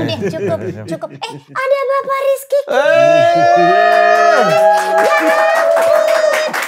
deh, cukup. Ada Bapak Rizky.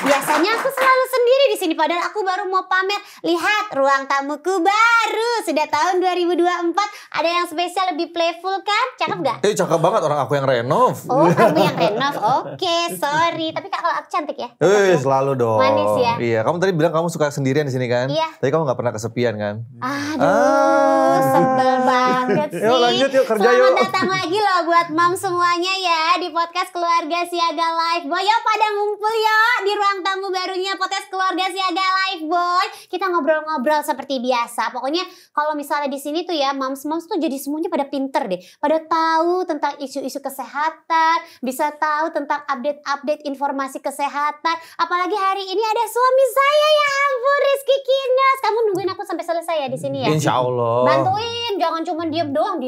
Biasanya aku selalu sendiri di sini, padahal aku baru mau pamer. Lihat ruang tamuku baru, sudah tahun 2024. Ada yang spesial, lebih playful kan? Cakep gak? Cakep banget, orang aku yang renov. Oh, kamu yang renov. Oke, sorry. Tapi kalau aku cantik ya? Selalu dong. Manis ya? Iya, kamu tadi bilang kamu suka sendirian di sini kan? Iya. Tapi kamu gak pernah kesepian kan? Aduh, sebel banget sih. Yuk lanjut yuk, kerja Selamat yuk. datang lagi loh buat mom semuanya ya di podcast Keluarga Siaga Live Boy. Yuk pada ngumpul yuk di ruang tamu barunya podcast Keluarga Siaga Live Boy. Kita ngobrol-ngobrol seperti biasa. Pokoknya kalau misalnya di sini tuh ya, moms tuh jadi semuanya pada pinter deh. Pada tahu tentang isu-isu kesehatan, bisa tahu tentang update-update informasi kesehatan. Apalagi hari ini ada suami saya, ya ampun, Rizky Kinos. Kamu nungguin aku sampai selesai ya di sini ya? Insya Allah. Bantuin, jangan cuma diem doang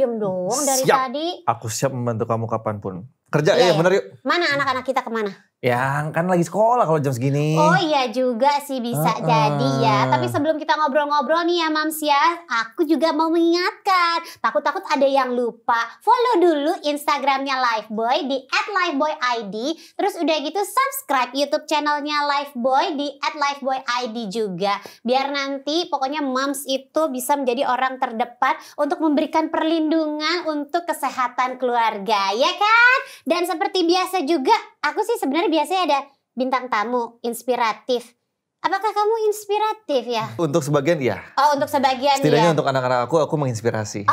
dari Siap. tadi. Aku siap membantu kamu kapanpun. Kerja Iya, ya, bener yuk. Mana anak-anak kita kemana? Ya kan lagi sekolah kalau jam segini. Oh iya juga sih, bisa jadi ya. Tapi sebelum kita ngobrol-ngobrol nih ya Mams ya, aku juga mau mengingatkan. Takut-takut ada yang lupa. Follow dulu Instagramnya Lifeboy di @lifeboyid. Terus udah gitu subscribe YouTube channelnya Lifeboy di @lifeboyid juga. Biar nanti pokoknya Mams itu bisa menjadi orang terdepan untuk memberikan perlindungan untuk kesehatan keluarga, ya kan? Dan seperti biasa juga, aku sih sebenarnya biasanya ada bintang tamu inspiratif. Apakah kamu inspiratif ya? Untuk sebagian iya. Oh, untuk sebagian Setidaknya ya. untuk anak-anak aku menginspirasi.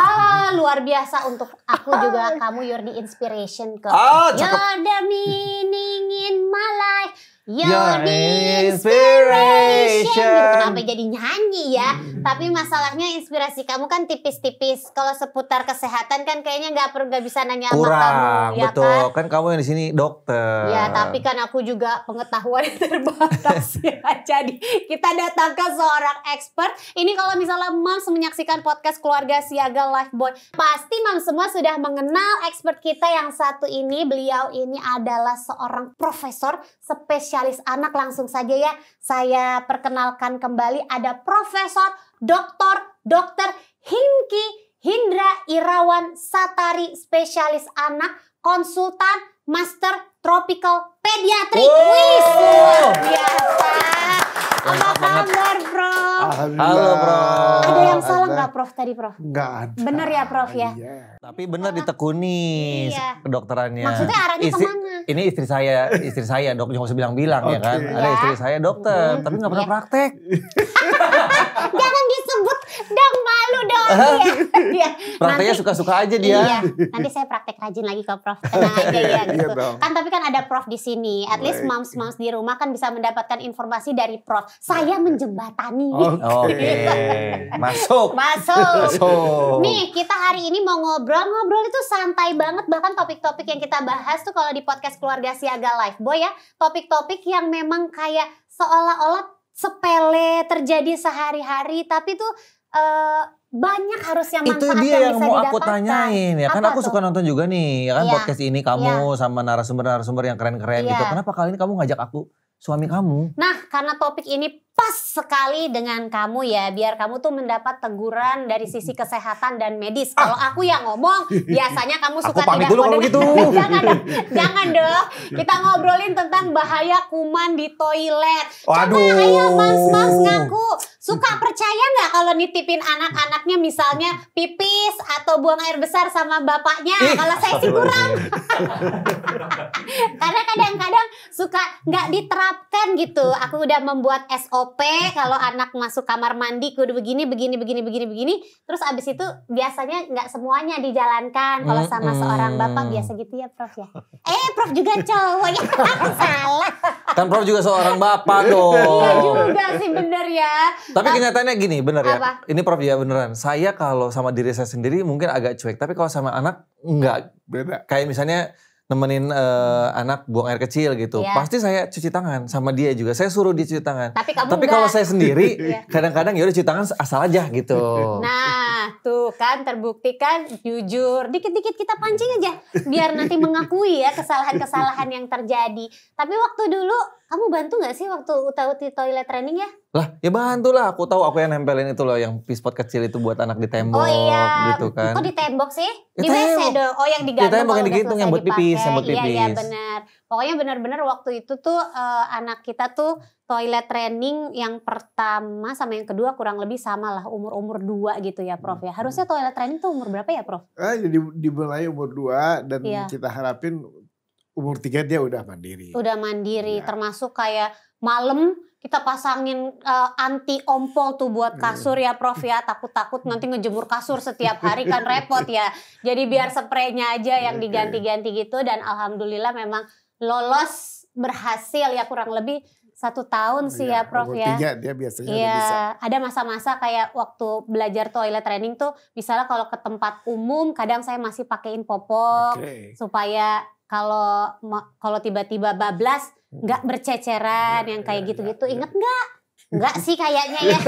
Luar biasa untuk aku juga. Kamu you're the inspiration kok. Cakep. You're the meaning in my life. You're the inspiration. Kenapa jadi nyanyi ya? Tapi masalahnya inspirasi kamu kan tipis-tipis. Kalau seputar kesehatan kan kayaknya nggak bisa nanya sama kamu. Kurang, Ya betul. kan? Kan kamu yang di sini dokter. Ya, tapi kan aku juga pengetahuan terbatas ya. Jadi kita datangkan seorang expert. Ini kalau misalnya Mams menyaksikan podcast Keluarga Siaga Lifeboy, pasti Mams semua sudah mengenal expert kita yang satu ini. Beliau ini adalah seorang profesor spesialis anak. Langsung saja ya, saya perkenalkan kembali ada Profesor Dr. Hindra Irawan Satari, spesialis anak, konsultan, master tropical pediatrik. Wih, luar biasa. Apa kabar, Prof? Halo, Prof. Ada yang salah nggak, Prof, tadi, Prof? Nggak ada. Bener ya, Prof ya? Iya. Tapi benar ditekuni Iya. kedokterannya. Maksudnya arahnya kemana? Ini istri saya dok, jangan usah bilang-bilang ya kan. Ada Ya. istri saya dokter, tapi nggak pernah Iya. praktek. Jangan disebut, dong, malu dong. Ya. Prakteknya Nanti- suka-suka aja dia. Iya, nanti saya praktek rajin lagi kok, Prof. Tenang aja ya gitu. Iya dong. Kan tapi kan ada Prof di sini. At least Baik. moms di rumah kan bisa mendapatkan informasi dari Prof. Saya menjembatani. Oke, masuk. Masuk. Nih, kita hari ini mau ngobrol itu santai banget. Bahkan topik-topik yang kita bahas tuh kalau di podcast Keluarga Siaga Lifeboy ya, topik-topik yang memang kayak seolah-olah sepele, terjadi sehari-hari, tapi tuh banyak harusnya manfaat Itu dia yang bisa mau aku didapatkan. tanyain ya kan, Apa aku tuh? suka nonton juga nih ya kan Iya. podcast ini kamu sama narasumber-narasumber yang keren-keren gitu. Iya. Kenapa kali ini kamu ngajak aku, suami kamu? Nah, karena topik ini pas sekali dengan kamu ya, biar kamu tuh mendapat teguran dari sisi kesehatan dan medis. Kalau aku yang ngomong, biasanya kamu Aku suka pamit tidak dulu kalau mau gitu. Jangan dong. Kita ngobrolin tentang bahaya kuman di toilet. Waduh. Coba ayo Mams ngaku. Suka percaya nggak kalau nitipin anak-anaknya misalnya pipis atau buang air besar sama bapaknya? Kalau saya sih kurang. Karena kadang-kadang suka nggak diterapkan gitu. Aku udah membuat SOP kalau anak masuk kamar mandi kudu begini. Terus abis itu biasanya nggak semuanya dijalankan. Kalau sama seorang bapak biasa gitu ya, Prof ya. Prof juga cowok ya. Salah. Kan Prof juga seorang bapak dong. Iya juga sih, bener ya. Tapi kenyataannya gini, bener ya. Apa? Ini Prof ya beneran. Saya kalau sama diri saya sendiri mungkin agak cuek. Tapi kalau sama anak enggak. Beda. Kayak misalnya nemenin anak buang air kecil gitu. Iya. Pasti saya cuci tangan sama dia juga. Saya suruh dia cuci tangan. Tapi kamu Tapi enggak. kalau saya sendiri Iya. kadang-kadang ya udah cuci tangan asal aja gitu. Nah, tuh kan terbukti kan, jujur. Dikit-dikit kita pancing aja. Biar nanti mengakui ya kesalahan-kesalahan yang terjadi. Tapi waktu dulu, kamu bantu gak sih waktu uti toilet training ya? Lah, ya bantu lah. Aku tahu aku yang nempelin itu loh, yang pispot kecil itu buat anak di tembok Oh iya, gitu kan. kok di tembok sih? Ya, Di WC tembok. dong. Oh yang digantung tembok yang kalau udah digantung, selesai yang buat pipis, dipakai. yang buat Iya iya pipis. benar. Pokoknya benar-benar waktu itu tuh anak kita tuh toilet training yang pertama sama yang kedua kurang lebih sama lah umur-umur 2 gitu ya Prof ya. Harusnya toilet training tuh umur berapa ya Prof? Jadi dimulai umur 2 dan Iya. kita harapin umur 3 dia udah mandiri. Udah mandiri, Iya. termasuk kayak malam kita pasangin anti ompol tuh buat kasur ya Prof ya. Takut-takut nanti ngejemur kasur setiap hari kan repot ya. Jadi biar spraynya aja yang diganti-ganti gitu. Dan alhamdulillah memang lolos berhasil ya kurang lebih 1 tahun sih ya Prof umur ya. 3 dia biasanya udah Iya, bisa. ada masa-masa kayak waktu belajar toilet training tuh misalnya kalau ke tempat umum kadang saya masih pakein popok Oke. supaya kalau tiba-tiba bablas nggak berceceran yang kayak gitu-gitu. Ingat nggak? Nggak sih kayaknya ya.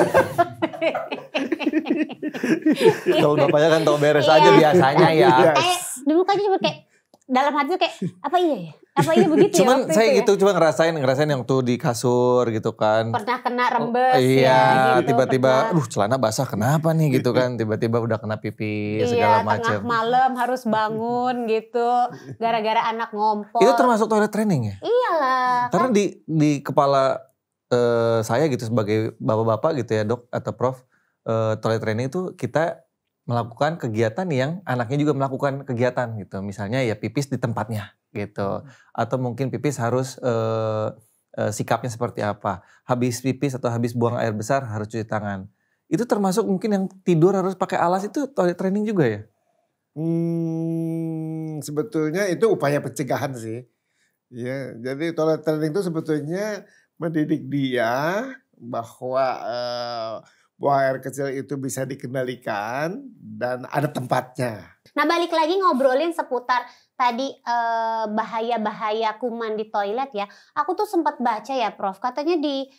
Kalau bapaknya kan tahu beres Iya. aja biasanya ya. Iya. Kayak dulu kan cuma kayak dalam hati tuh kayak apa iya ya? Apa iya begitu Cuman ya? waktu saya itu ya? gitu cuma ngerasain yang tuh di kasur gitu kan. Pernah kena rembes Iya, ya gitu. tiba-tiba, pernah. aduh celana basah kenapa nih gitu kan. Tiba-tiba udah kena pipis segala Iya, macam. tengah malam harus bangun gitu gara-gara anak ngompol. Itu termasuk toilet training ya? Iyalah. Karena di kepala saya gitu sebagai bapak-bapak gitu ya dok atau prof, toilet training itu kita melakukan kegiatan yang anaknya juga melakukan kegiatan gitu. Misalnya ya pipis di tempatnya gitu. Atau mungkin pipis harus sikapnya seperti apa. Habis pipis atau habis buang air besar harus cuci tangan. Itu termasuk mungkin yang tidur harus pakai alas itu toilet training juga ya? Sebetulnya itu upaya pencegahan sih. Ya, jadi toilet training itu sebetulnya mendidik dia bahwa buang air kecil itu bisa dikendalikan dan ada tempatnya. Nah balik lagi ngobrolin seputar tadi bahaya-bahaya kuman di toilet ya. Aku tuh sempat baca ya Prof, katanya di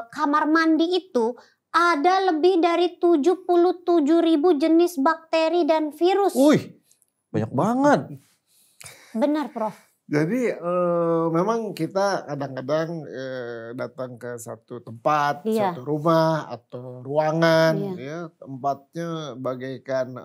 kamar mandi itu ada lebih dari 77.000 jenis bakteri dan virus. Wih, banyak banget. Benar Prof. Jadi memang kita kadang-kadang datang ke satu tempat, Iya. satu rumah atau ruangan, Iya. ya tempatnya bagaikan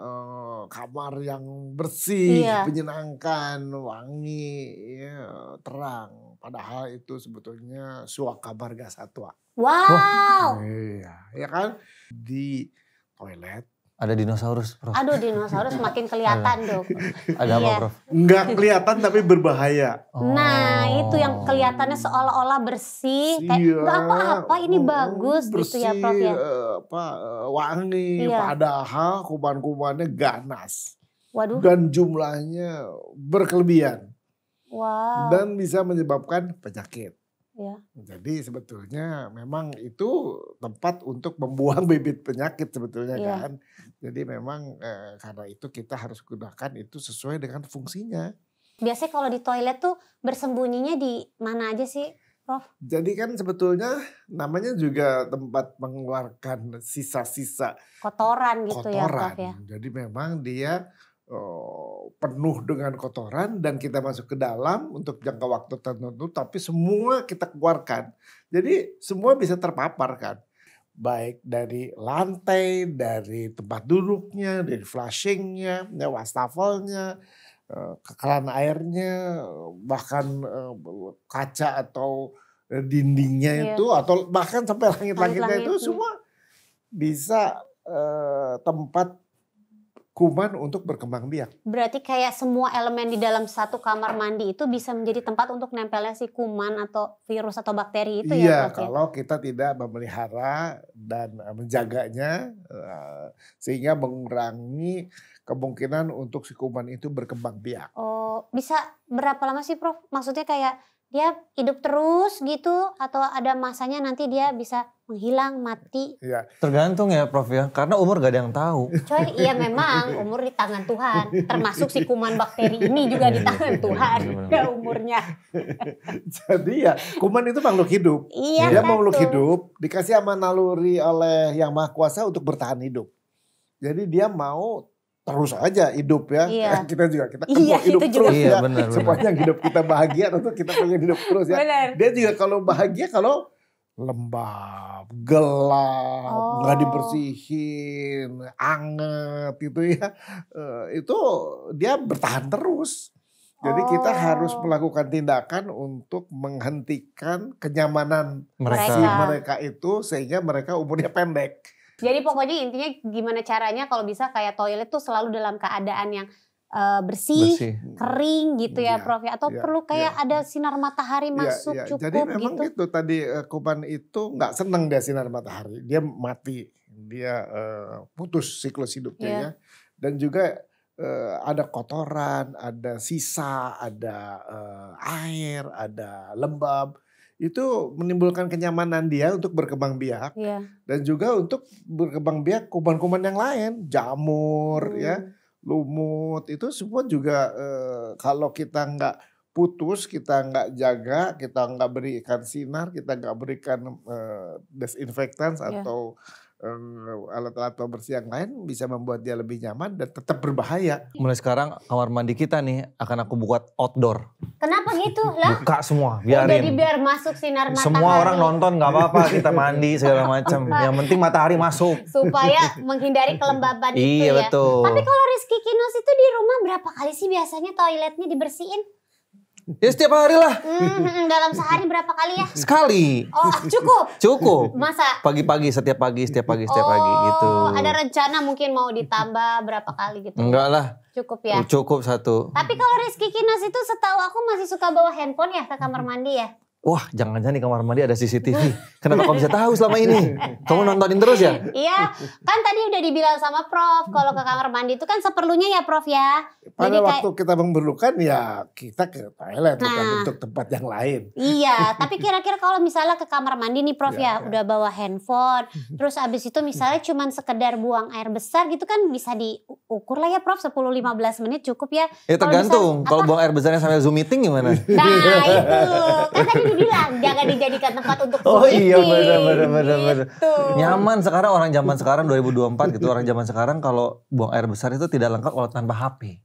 kamar yang bersih, Iya. menyenangkan, wangi, ya, terang. Padahal itu sebetulnya suaka marga satwa. Wow. Iya, ya kan? Di toilet Ada dinosaurus prof. Aduh dinosaurus makin kelihatan dong. Ada apa Iya. prof? nggak kelihatan tapi berbahaya. Nah itu yang kelihatannya seolah-olah bersih. Kayak Iya, nggak apa-apa ini bagus gitu ya Prof ya. Wangi, Iya. padahal kuman-kumannya ganas Waduh. dan jumlahnya berkelebihan Wow. dan bisa menyebabkan penyakit. Iya. Jadi sebetulnya memang itu tempat untuk membuang bibit penyakit sebetulnya Iya. kan. Jadi memang karena itu kita harus gunakan itu sesuai dengan fungsinya. Biasanya kalau di toilet tuh bersembunyinya di mana aja sih Prof? Jadi kan sebetulnya namanya juga tempat mengeluarkan sisa-sisa Kotoran gitu ya kotoran. Prof ya. Jadi memang dia penuh dengan kotoran dan kita masuk ke dalam untuk jangka waktu tertentu tapi semua kita keluarkan. Jadi semua bisa terpapar kan. Baik dari lantai, dari tempat duduknya, dari flushingnya, wastafelnya, keran airnya, bahkan kaca atau dindingnya Iya. itu atau bahkan sampai langit-langitnya itu Langit-langitnya. semua bisa tempat kuman untuk berkembang biak. Berarti kayak semua elemen di dalam satu kamar mandi itu bisa menjadi tempat untuk nempelnya si kuman atau virus atau bakteri itu Iya, ya Prof ya. kalau kita tidak memelihara dan menjaganya sehingga mengurangi kemungkinan untuk si kuman itu berkembang biak. Oh, bisa berapa lama sih Prof? Maksudnya kayak dia hidup terus gitu atau ada masanya nanti dia bisa menghilang, mati? Iya. Tergantung ya prof ya, karena umur gak ada yang tahu. Coy, iya memang umur di tangan Tuhan. Termasuk si kuman bakteri ini juga di tangan Tuhan. Ya umurnya. Jadi ya kuman itu makhluk hidup. Iya Dia kan makhluk tuh. hidup dikasih sama naluri oleh Yang Maha Kuasa untuk bertahan hidup. Jadi dia mau terus aja hidup ya. Iya. Kita juga kita kan Iya, mau hidup itu juga. terus Iya, ya. benar. Sepanjang hidup kita bahagia tentu kita pengen hidup terus ya. Benar. Dia juga kalau bahagia kalau lembab, gelap, nggak Oh. dibersihin, anget gitu ya. Itu dia bertahan terus. Jadi kita harus Oh. melakukan tindakan untuk menghentikan kenyamanan Mereka. si mereka itu sehingga mereka umurnya pendek. Jadi pokoknya intinya gimana caranya kalau bisa kayak toilet tuh selalu dalam keadaan yang bersih, kering gitu ya Iya, Prof ya. Atau iya, perlu kayak iya. ada sinar matahari Iya, masuk iya. cukup Jadi memang gitu. gitu tadi kuman itu nggak seneng dia sinar matahari, dia mati, dia putus siklus hidupnya Iya. ya. Dan juga ada kotoran, ada sisa, ada air, ada lembab. Itu menimbulkan kenyamanan dia untuk berkembang biak Iya. dan juga untuk berkembang biak kuman-kuman yang lain, jamur ya, lumut itu semua juga kalau kita nggak putus, kita nggak jaga, kita nggak berikan sinar, kita nggak berikan desinfektan Iya. atau alat-alat pembersih yang lain bisa membuat dia lebih nyaman dan tetap berbahaya. Mulai sekarang kamar mandi kita nih akan aku buat outdoor. Kenapa gitu lah? Buka semua, Jadi biarin. biar masuk sinar matahari. Semua orang nonton nggak apa-apa, kita mandi segala macam. Yang penting matahari masuk. Supaya menghindari kelembaban itu Iya ya. betul. Tapi kalau Rizky Kinos itu di rumah berapa kali sih biasanya toiletnya dibersihin? Ya setiap hari lah. Dalam sehari berapa kali ya? Sekali. Oh cukup. Cukup. Masa? Pagi-pagi, setiap pagi gitu. Ada rencana mungkin mau ditambah berapa kali gitu? Enggak lah. Cukup ya? Cukup satu. Tapi kalau Rizky Kinos itu setahu aku masih suka bawa handphone ya ke kamar mandi ya? Wah, jangan-jangan di kamar mandi ada CCTV. Kenapa kamu bisa tahu selama ini? Kamu nontonin terus ya? Iya, kan tadi udah dibilang sama Prof, kalau ke kamar mandi itu kan seperlunya ya Prof ya. Pada Jadi waktu kita memerlukan ya kita ke toilet bukan Nah. untuk tempat yang lain. Iya, tapi kira-kira kalau misalnya ke kamar mandi nih Prof ya, Iya, iya. udah bawa handphone, terus abis itu misalnya cuman sekedar buang air besar gitu kan bisa diukur lah ya Prof, 10-15 menit cukup ya. Ya Kalau tergantung. misal- Kalau apa? buang air besarnya sambil Zoom meeting gimana? Nah itu, kan tadi dibilang jangan dijadikan tempat untuk Oh Zoom iya meeting. benar. Gitu. Nyaman sekarang orang zaman sekarang 2024 gitu. Orang zaman sekarang kalau buang air besar itu tidak lengkap kalau tanpa HP.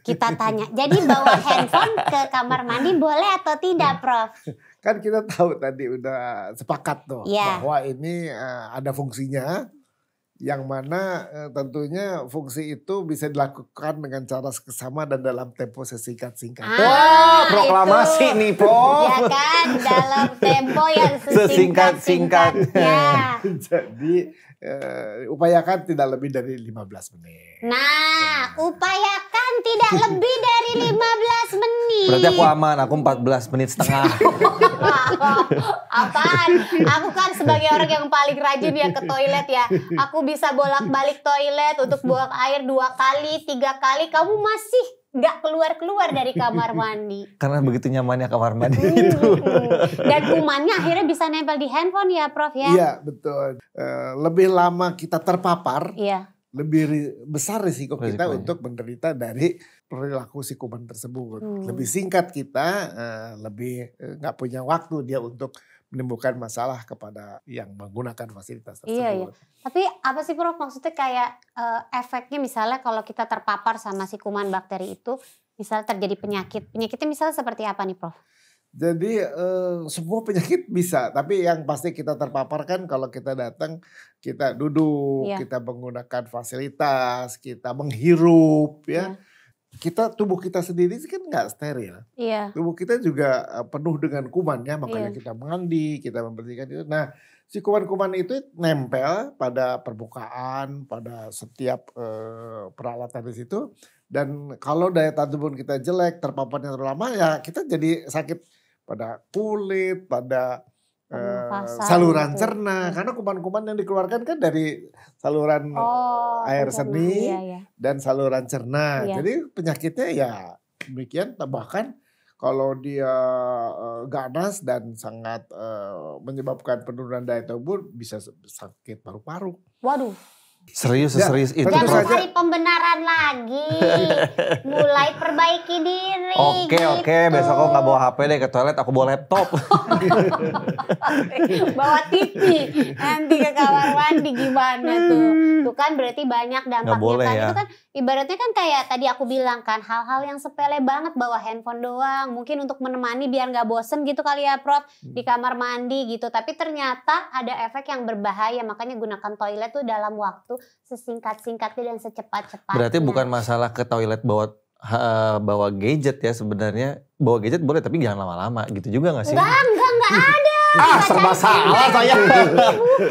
Kita tanya, jadi bawa handphone ke kamar mandi boleh atau tidak Prof? Kan kita tahu tadi udah sepakat tuh Iya. bahwa ini ada fungsinya yang mana tentunya fungsi itu bisa dilakukan dengan cara seksama dan dalam tempo sesingkat-singkatnya. Ah, proklamasi itu. nih Prof. Ya kan, dalam tempo yang sesingkat-singkatnya. Jadi upayakan tidak lebih dari 15 menit. Nah, upayakan tidak lebih dari 15 menit. Berarti aku aman, aku 14 menit setengah. Apaan? Aku kan sebagai orang yang paling rajin ya ke toilet ya. Aku bisa bolak-balik toilet untuk buang air 2 kali, 3 kali. Kamu masih nggak keluar-keluar dari kamar mandi. Karena begitu nyamannya kamar mandi itu. Dan kumannya akhirnya bisa nempel di handphone ya Prof ya? Iya betul. Lebih lama kita terpapar, Iya. lebih besar risiko kita Risikonya. untuk menderita dari perilaku si kuman tersebut. Hmm. Lebih singkat kita, lebih nggak punya waktu dia untuk menimbulkan masalah kepada yang menggunakan fasilitas tersebut. Iya, iya. Tapi apa sih Prof maksudnya kayak efeknya misalnya kalau kita terpapar sama si kuman bakteri itu, misalnya terjadi penyakit. Penyakitnya misalnya seperti apa nih Prof? Jadi semua penyakit bisa, tapi yang pasti kita terpapar kan kalau kita datang, kita duduk, Iya. kita menggunakan fasilitas, kita menghirup ya. Iya. Tubuh kita sendiri sih kan nggak steril. Iya. Tubuh kita juga penuh dengan kuman ya, makanya Iya. kita mandi, kita membersihkan itu. Nah, si kuman-kuman itu nempel pada permukaan, pada setiap peralatan di situ. Dan kalau daya tahan tubuh kita jelek, terpaparnya terlalu lama ya kita jadi sakit pada kulit, pada Pernafasan saluran gitu. cerna. Karena kuman-kuman yang dikeluarkan kan dari saluran air pencernaan. seni Iya, iya. dan saluran cerna. Iya. Jadi penyakitnya ya demikian, bahkan kalau dia ganas dan sangat menyebabkan penurunan daya tubuh bisa sakit paru-paru. Waduh, Serius Ya, serius itu. tentu Jangan saja. cari pembenaran lagi. Mulai perbaiki diri. Oke, besok aku nggak bawa HP deh ke toilet, aku bawa laptop. Bawa TV nanti ke kamar mandi gimana tuh. Tuh kan berarti banyak dampaknya Nggak boleh kan. ya. Itu kan ibaratnya kan kayak tadi aku bilang kan, hal-hal yang sepele banget, bawa handphone doang. Mungkin untuk menemani biar nggak bosen gitu kali ya Prof, di kamar mandi gitu. Tapi ternyata ada efek yang berbahaya, makanya gunakan toilet tuh dalam waktu sesingkat-singkatnya dan secepat-cepatnya. Berarti bukan masalah ke toilet bawa gadget ya sebenarnya. Bawa gadget boleh tapi jangan lama-lama gitu juga gak sih? Enggak ada. Serba salah saya.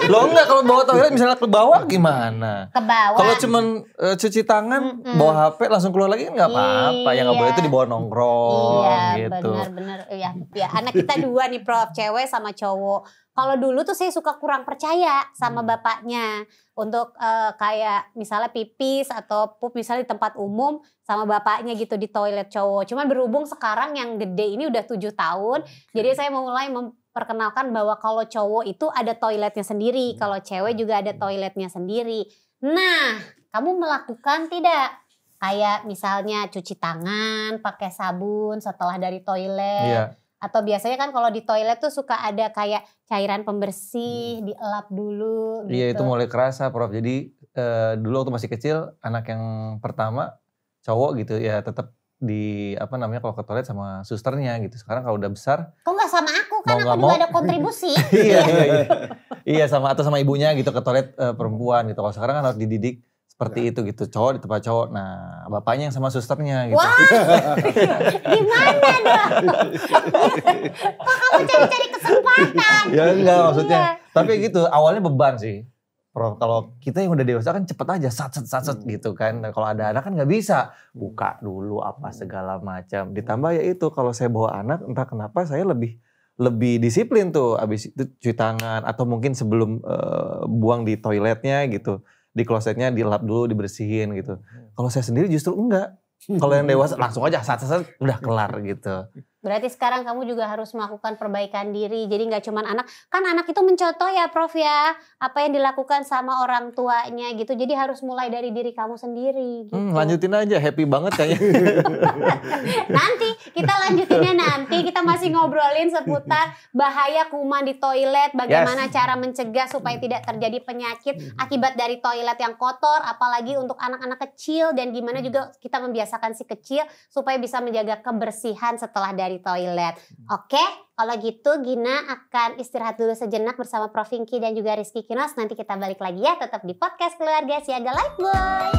Loh enggak, kalau bawa toilet misalnya ke bawah gimana? Ke bawah. Kalau cuman cuci tangan, bawa HP langsung keluar lagi nggak apa-apa. Yang nggak boleh itu dibawa nongkrong Iya, gitu. benar-benar. Iya, ya, anak kita dua nih Prof, cewek sama cowok. Kalau dulu tuh saya suka kurang percaya sama bapaknya untuk kayak misalnya pipis atau pup misalnya di tempat umum sama bapaknya gitu di toilet cowok. Cuman berhubung sekarang yang gede ini udah 7 tahun, jadi saya mulai memperkenalkan bahwa kalau cowok itu ada toiletnya sendiri, kalau cewek juga ada toiletnya sendiri. Nah, kamu melakukan tidak? Kayak misalnya cuci tangan pakai sabun setelah dari toilet. Iya. Atau biasanya kan kalau di toilet tuh suka ada kayak cairan pembersih, dielap dulu gitu. Iya itu mulai kerasa Prof. Jadi dulu waktu masih kecil anak yang pertama cowok gitu ya tetap di kalau ke toilet sama susternya gitu. Sekarang kalau udah besar Kok nggak sama aku kan Mau aku nggak juga mau. ada kontribusi. iya sama atau sama ibunya gitu ke toilet perempuan gitu. Kalau sekarang kan harus dididik seperti itu gitu, cowok di tempat cowok. Nah, bapaknya yang sama susternya gitu. Wah, gimana dong? Kok kamu cari-cari kesempatan? Ya enggak maksudnya. Iya. Tapi gitu, awalnya beban sih. Prof, kalau kita yang udah dewasa kan cepet aja satset gitu kan. Dan kalau ada anak kan nggak bisa buka dulu apa segala macam. Ditambah ya itu kalau saya bawa anak entah kenapa saya lebih disiplin tuh. Abis itu cuci tangan atau mungkin sebelum buang di toiletnya gitu. Di klosetnya dilap dulu, dibersihin gitu. Kalau saya sendiri justru enggak. Kalau yang dewasa langsung aja satset udah kelar gitu. Berarti sekarang kamu juga harus melakukan perbaikan diri. Jadi nggak cuman anak, kan anak itu mencontoh ya Prof ya, apa yang dilakukan sama orang tuanya gitu. Jadi harus mulai dari diri kamu sendiri. Gitu. Lanjutin aja, happy banget kayaknya. Nanti kita lanjutinnya nanti kita masih ngobrolin seputar bahaya kuman di toilet, bagaimana cara mencegah supaya tidak terjadi penyakit akibat dari toilet yang kotor, apalagi untuk anak-anak kecil dan gimana juga kita membiasakan si kecil supaya bisa menjaga kebersihan setelah dari toilet. Oke, kalau gitu Gina akan istirahat dulu sejenak bersama Prof Pinky dan juga Rizky Kinos. Nanti kita balik lagi ya, tetap di podcast Keluarga Siaga Lifeboy.